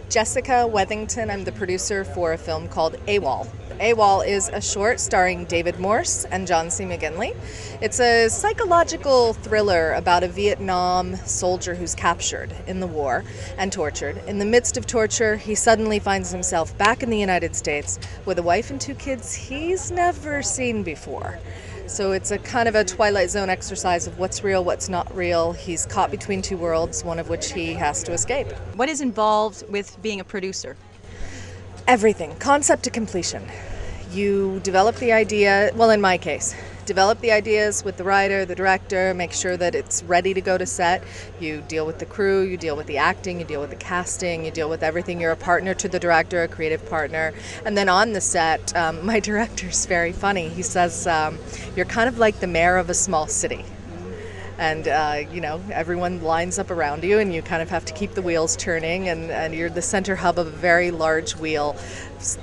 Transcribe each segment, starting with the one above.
Jessica Wethington. I'm the producer for a film called A.W.O.L. A.W.O.L is a short starring David Morse and John C. McGinley. It's a psychological thriller about a Vietnam soldier who's captured in the war and tortured. In the midst of torture, he suddenly finds himself back in the United States with a wife and 2 kids he's never seen before. So it's a kind of a Twilight Zone exercise of what's real, what's not real. He's caught between 2 worlds, one of which he has to escape. What is involved with being a producer? Everything, concept to completion. You develop the idea, well, in my case, develop the ideas with the writer, the director, make sure that it's ready to go to set. You deal with the crew, you deal with the acting, you deal with the casting, you deal with everything. You're a partner to the director, a creative partner. And then on the set, my director's very funny. He says, you're kind of like the mayor of a small city. And, everyone lines up around you and you kind of have to keep the wheels turning, and you're the center hub of a very large wheel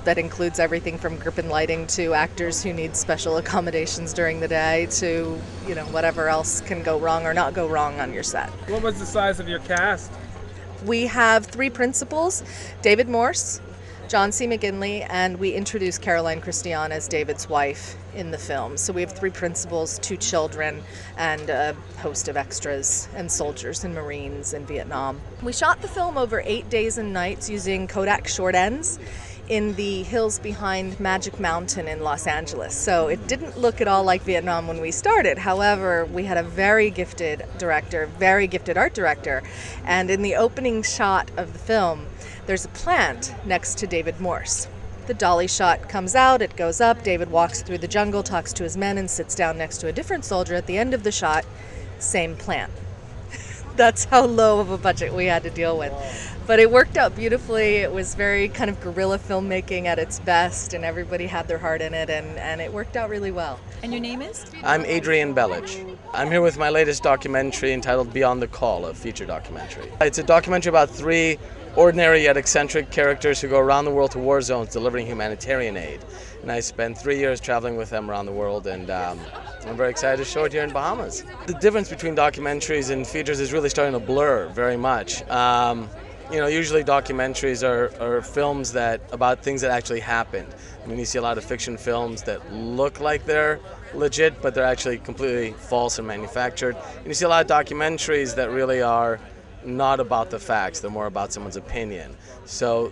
that includes everything from grip and lighting to actors who need special accommodations during the day to, whatever else can go wrong or not go wrong on your set. What was the size of your cast? We have 3 principals, David Morse, John C. McGinley, and we introduced Caroline Christian as David's wife in the film. So we have 3 principals, 2 children, and a host of extras and soldiers and Marines in Vietnam. We shot the film over 8 days and nights using Kodak short ends in the hills behind Magic Mountain in Los Angeles. So it didn't look at all like Vietnam when we started. However, we had a very gifted director, very gifted art director, and in the opening shot of the film, there's a plant next to David Morse. The dolly shot comes out, it goes up, David walks through the jungle, talks to his men, and sits down next to a different soldier. At the end of the shot, same plant. That's how low of a budget we had to deal with. But it worked out beautifully. It was very kind of guerrilla filmmaking at its best, and everybody had their heart in it, and it worked out really well. And your name is? I'm Adrian Belic. I'm here with my latest documentary entitled Beyond the Call, a feature documentary. It's a documentary about 3 ordinary yet eccentric characters who go around the world to war zones delivering humanitarian aid. And I spent 3 years traveling with them around the world, and I'm very excited to show it here in Bahamas. The difference between documentaries and features is really starting to blur very much. Usually documentaries are films about things that actually happened. I mean, you see a lot of fiction films that look like they're legit, but they're actually completely false and manufactured. And you see a lot of documentaries that really are not about the facts, they're more about someone's opinion. So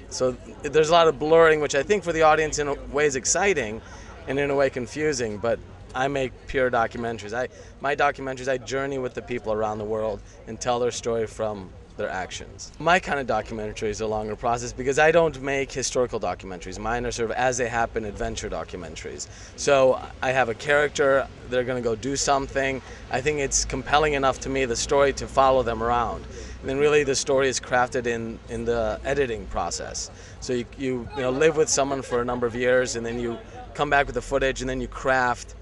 there's a lot of blurring, which I think for the audience in a way is exciting and in a way confusing, but I make pure documentaries. My documentaries, I journey with the people around the world and tell their story from their actions. My kind of documentary is a longer process because I don't make historical documentaries. Mine are sort of as they happen adventure documentaries. So I have a character, they're going to go do something. I think it's compelling enough to me, the story, to follow them around. And then really the story is crafted in the editing process. So you live with someone for a number of years, and then you come back with the footage, and then you craft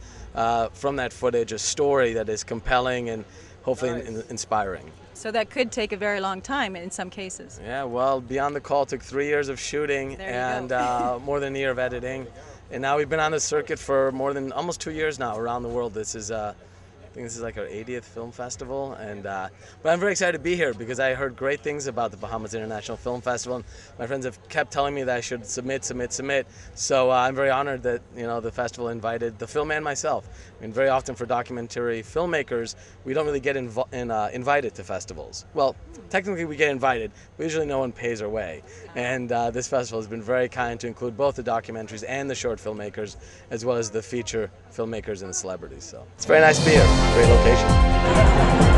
from that footage a story that is compelling and hopefully inspiring. So that could take a very long time in some cases. Yeah, well, Beyond the Call took 3 years of shooting and more than a year of editing. And now we've been on the circuit for more than almost 2 years now around the world. This is I think this is like our 80th film festival, but I'm very excited to be here because I heard great things about the Bahamas International Film Festival, and my friends have kept telling me that I should submit. So I'm very honored that the festival invited the film and myself. I mean, very often for documentary filmmakers, we don't really get invited to festivals. Well, technically we get invited, but usually no one pays our way. And this festival has been very kind to include both the documentaries and the short filmmakers, as well as the feature filmmakers and the celebrities. So it's very nice to be here. Great location.